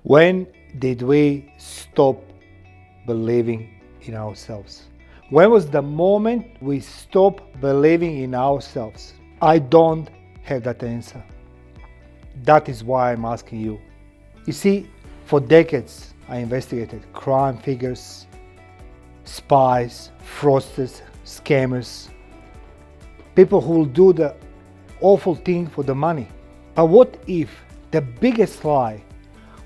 When did we stop believing in ourselves? When was the moment we stopped believing in ourselves? I don't have that answer. That is why I'm asking you. You see, for decades I investigated crime figures, spies, fraudsters, scammers, people who will do the awful thing for the money. But what if the biggest lie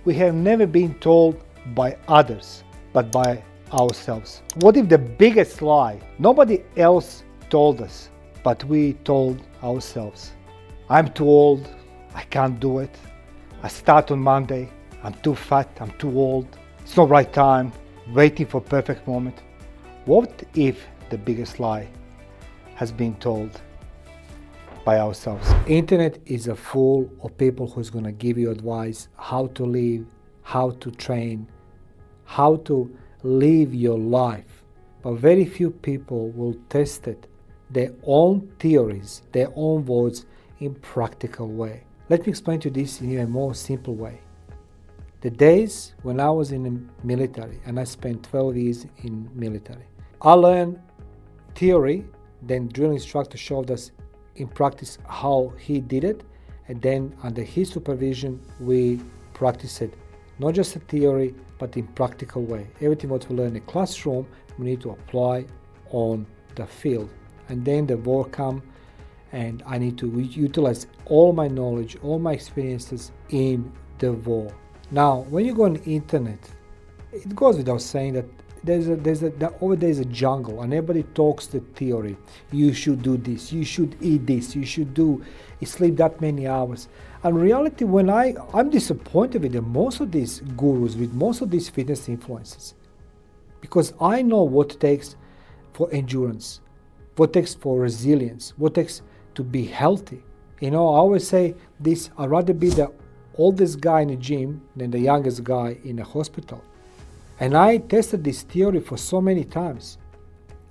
we have never been told by others, but by ourselves? What if the biggest lie nobody else told us, but we told ourselves? I'm too old, I can't do it. I start on Monday, I'm too fat, I'm too old. It's not right time, waiting for perfect moment. What if the biggest lie has been told by ourselves? Internet is a full of people who's going to give you advice how to live, how to train, how to live your life. But very few people will test it, their own theories, their own words in practical way. Let me explain to you this in a more simple way. The days when I was in the military, and I spent 12 years in military, I learned theory, then drill instructor showed us in practice how he did it, and then under his supervision we practice it, not just a theory but in practical way. Everything what we learn in the classroom we need to apply on the field, and then the war come and I need to utilize all my knowledge, all my experiences in the war. Now when you go on the internet, it goes without saying that over there is a jungle and everybody talks the theory. You should do this, you should eat this, you sleep that many hours. And reality, when I'm disappointed with most of these gurus, with most of these fitness influencers, because I know what it takes for endurance, what it takes for resilience, what it takes to be healthy. I always say this, I'd rather be the oldest guy in the gym than the youngest guy in a hospital. And I tested this theory for so many times.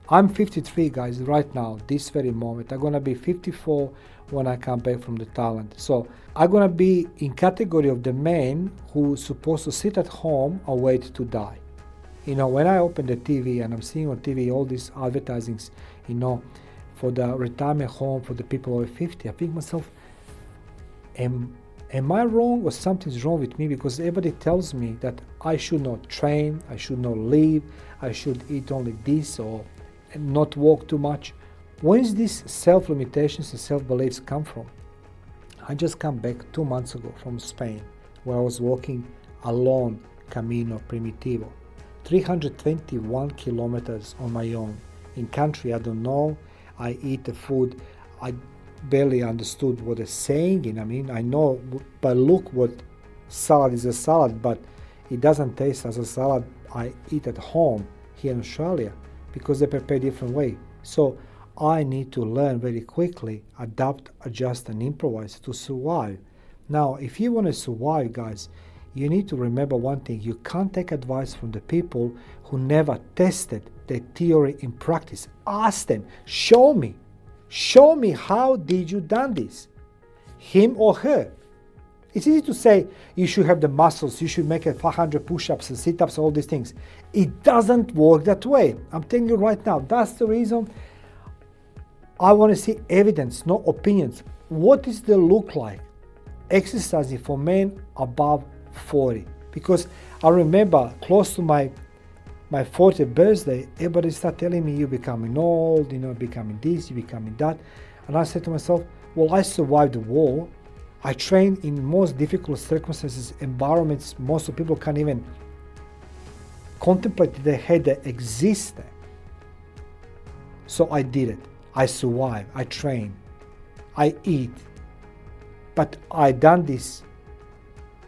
I'm 53, guys, right now, this very moment. I'm gonna be 54 when I come back from the Thailand. So I'm gonna be in category of the man who's supposed to sit at home and wait to die. When I open the TV and I'm seeing on TV all these advertisings, for the retirement home for the people over 50, I think myself, am I wrong or something's wrong with me? Because everybody tells me that I should not train, I should not live, I should eat only this or not walk too much. Where is these self-limitations and self-beliefs come from? I just come back 2 months ago from Spain, where I was walking alone Camino Primitivo, 321 kilometers on my own, in country I don't know. I eat the food I barely understood what they're saying. I know by look what salad is a salad, but it doesn't taste as a salad I eat at home here in Australia because they prepare different way. So I need to learn very quickly, adapt, adjust and improvise to survive. Now, if you want to survive, guys, you need to remember one thing. You can't take advice from the people who never tested the theory in practice. Ask them, show me how did you done this, him or her. It's easy to say you should have the muscles, you should make 500 push-ups and sit-ups, all these things. It doesn't work that way. I'm telling you right now. That's the reason I want to see evidence, not opinions. What does the look like exercising for men above 40? Because I remember close to my 40th birthday, everybody started telling me you're becoming old, becoming this, you're becoming that. And I said to myself, well, I survived the war. I trained in most difficult circumstances, environments most of people can't even contemplate their head that exist there. So I did it. I survived. I train. I eat. But I done this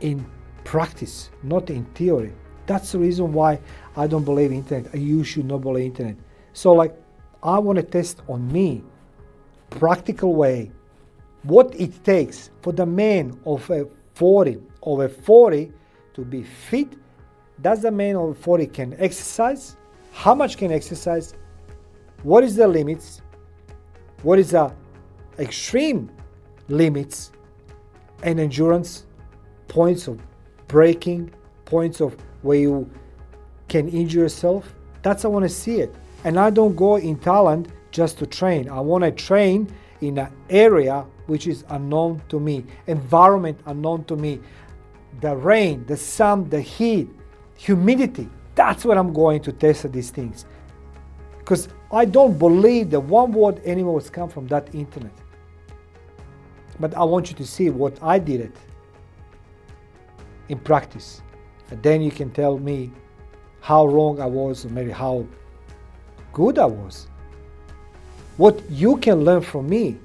in practice, not in theory. That's the reason why I don't believe internet. You should not believe internet. So I want to test on me, practical way, what it takes for the man of over 40 to be fit. Does the man over 40 can exercise? How much can exercise? What is the limits? What is the extreme limits and endurance points of breaking, points of where you can injure yourself. That's I want to see it. And I don't go in Thailand just to train. I want to train in an area which is unknown to me, environment unknown to me. The rain, the sun, the heat, humidity. That's where I'm going to test these things. Because I don't believe that one word animals come from that internet. But I want you to see what I did it in practice. And then you can tell me how wrong I was, or maybe how good I was. What you can learn from me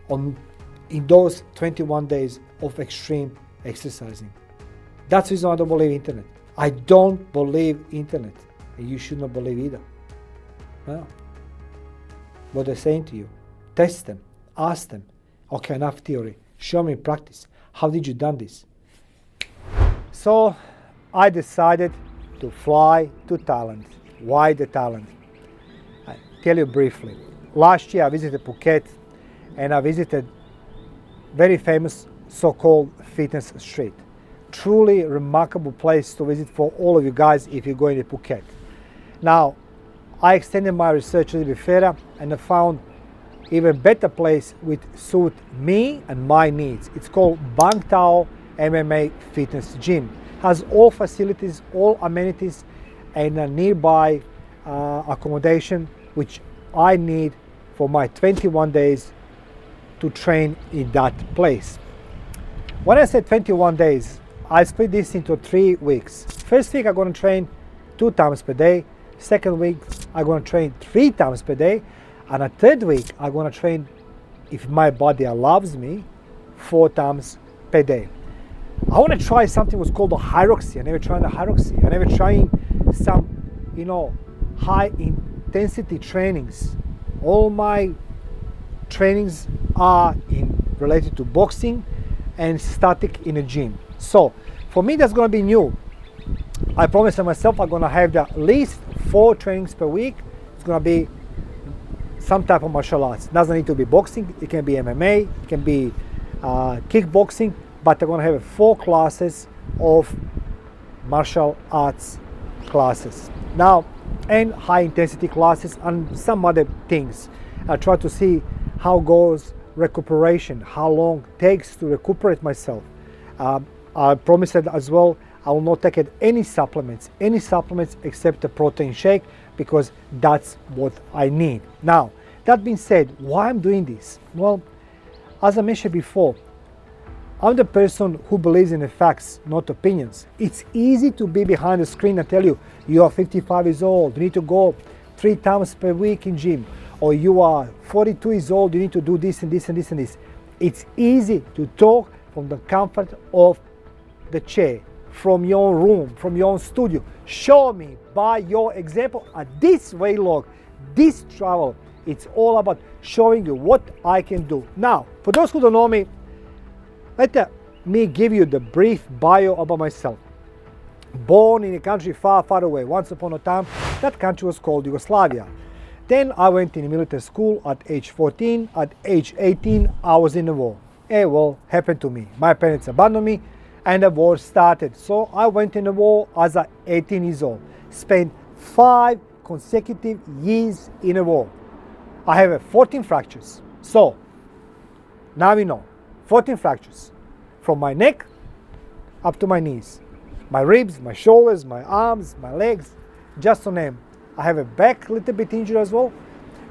in those 21 days of extreme exercising. That's the reason I don't believe internet. I don't believe internet, and you should not believe either. No. What they're saying to you, test them, ask them, okay, enough theory, show me practice. How did you done this? So I decided to fly to Thailand. Why the Thailand? I'll tell you briefly. Last year I visited Phuket, and I visited very famous so-called fitness street. Truly remarkable place to visit for all of you guys if you're going to Phuket. Now, I extended my research a little bit further, and I found even better place which suit me and my needs. It's called Bang Tao MMA Fitness Gym. Has all facilities, all amenities, and a nearby accommodation which I need for my 21 days to train in that place. When I said 21 days, I split this into 3 weeks. First week I'm going to train 2 times per day. Second week I'm going to train 3 times per day. And a third week I'm going to train, if my body allows me, 4 times per day. I want to try something what's called the hydroxy. I never tried the hydroxy. I never tried some, high intensity trainings. All my trainings are related to boxing and static in a gym. So for me that's going to be new. I promised myself I'm going to have at least 4 trainings per week. It's going to be some type of martial arts. It doesn't need to be boxing. It can be MMA, it can be kickboxing, but I'm going to have 4 classes of martial arts classes. Now, and high intensity classes and some other things. I try to see how goes recuperation, how long it takes to recuperate myself. I promised as well I will not take any supplements except a protein shake, because that's what I need. Now, that being said, why I'm doing this? Well, as I mentioned before, I'm the person who believes in the facts, not opinions. It's easy to be behind the screen and tell you, you are 55 years old, you need to go 3 times per week in gym, or you are 42 years old, you need to do this and this and this and this. It's easy to talk from the comfort of the chair, from your room, from your own studio. Show me by your example at this vlog, this travel. It's all about showing you what I can do. Now, for those who don't know me, let me give you the brief bio about myself. Born in a country far, far away. Once upon a time, that country was called Yugoslavia. Then I went in military school at age 14. At age 18, I was in the war. Happened to me. My parents abandoned me and the war started. So I went in the war as 18 years old. Spent 5 consecutive years in a war. I have 14 fractures. So now we know, 14 fractures from my neck up to my knees. My ribs, my shoulders, my arms, my legs, just to name. I have a back little bit injury as well.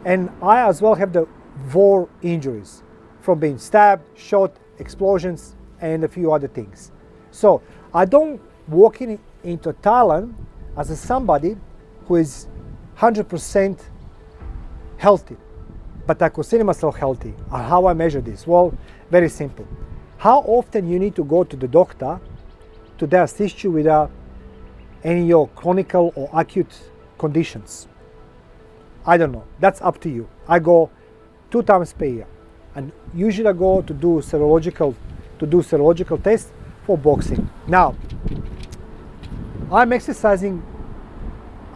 And I as well have the war injuries from being stabbed, shot, explosions, and a few other things. So I don't walk into Thailand as somebody who is 100% healthy, but I consider myself healthy. How I measure this? Well, very simple. How often you need to go to the doctor to assist you with any of your chronic or acute conditions? I don't know. That's up to you. I go 2 times per year, and usually I go to do serological tests for boxing. Now, I'm exercising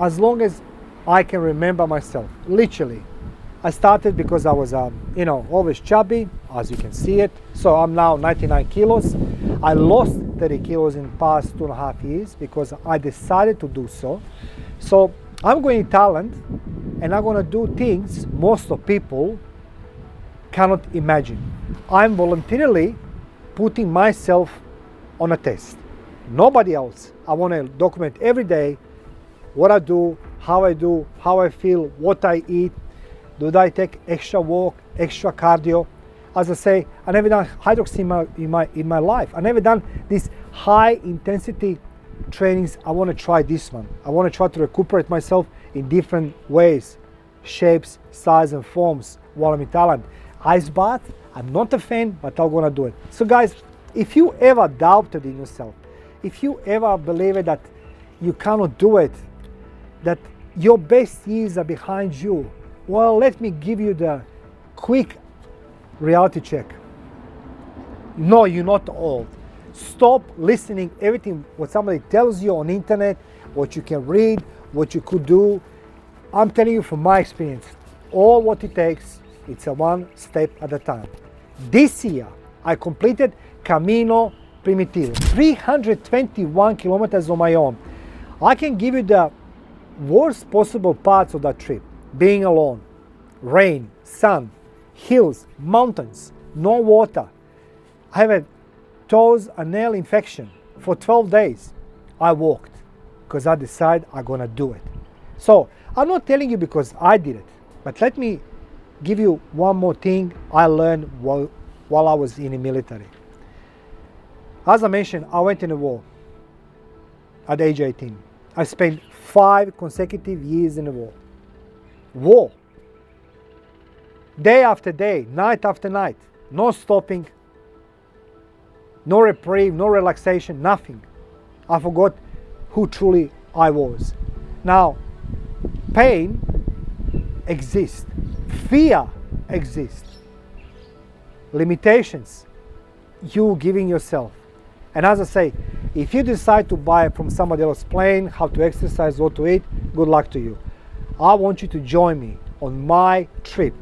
as long as I can remember myself. Literally, I started because I was, always chubby, as you can see it. So I'm now 99 kilos. I lost 30 kilos in the past 2.5 years because I decided to do so. So I'm going to Thailand and I'm going to do things most of people cannot imagine. I'm voluntarily putting myself on a test. Nobody else. I want to document every day what I do, how I feel, what I eat. Do I take extra walk, extra cardio? As I say, I never done hydroxy in my life. I never done these high intensity trainings. I want to try this one. I want to try to recuperate myself in different ways, shapes, size and forms while I'm in Thailand. Ice bath, I'm not a fan, but I'm gonna do it. So guys, if you ever doubted in yourself, if you ever believe that you cannot do it, that your best years are behind you, well, let me give you the quick reality check. No, you're not old. Stop listening everything what somebody tells you on the internet, what you can read, what you could do. I'm telling you from my experience, all what it takes, it's a one step at a time. This year, I completed Camino Primitivo, 321 kilometers on my own. I can give you the worst possible parts of that trip. Being alone, rain, sun, hills, mountains, no water. I have a toes and nail infection for 12 days. I walked because I decided I'm gonna do it. So I'm not telling you because I did it, but let me give you one more thing I learned while I was in the military. As I mentioned, I went in the war at age 18. I spent 5 consecutive years in the war. War. Day after day, night after night, no stopping, no reprieve, no relaxation, nothing. I forgot who truly I was. Now, pain exists, fear exists, limitations, you giving yourself. And as I say, if you decide to buy from somebody else's plane, how to exercise, what to eat, good luck to you. I want you to join me on my trip.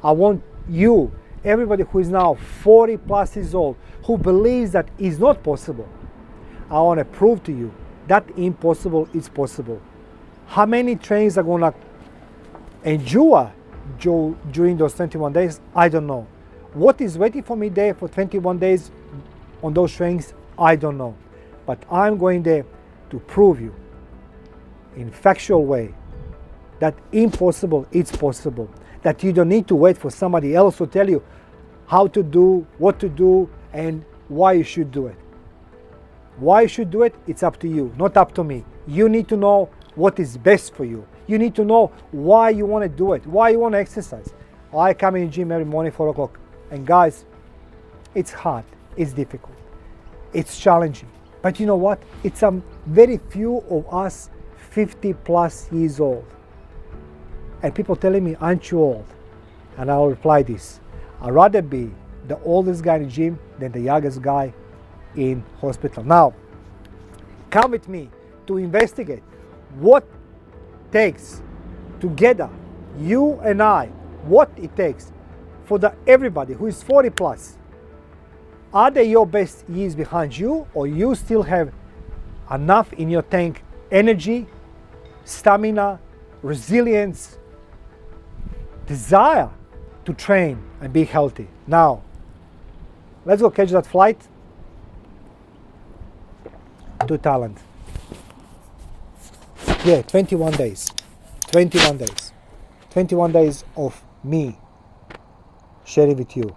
I want you, everybody who is now 40 plus years old, who believes that is not possible, I want to prove to you that impossible is possible. How many trains are going to endure during those 21 days? I don't know. What is waiting for me there for 21 days on those trains? I don't know. But I'm going there to prove you in factual way that impossible is possible. That you don't need to wait for somebody else to tell you how to do, what to do, and why you should do it. Why you should do it, it's up to you, not up to me. You need to know what is best for you. You need to know why you want to do it, why you want to exercise. I come in the gym every morning, 4 o'clock. And guys, it's hard, it's difficult, it's challenging. But you know what? It's very few of us 50 plus years old. And people telling me, aren't you old? And I'll reply this. I'd rather be the oldest guy in the gym than the youngest guy in hospital. Now, come with me to investigate what takes together, you and I, what it takes for everybody who is 40 plus. Are they your best years behind you, or you still have enough in your tank, energy, stamina, resilience, desire to train and be healthy? Now, let's go catch that flight to Thailand. Yeah, 21 days. 21 days. 21 days of me sharing with you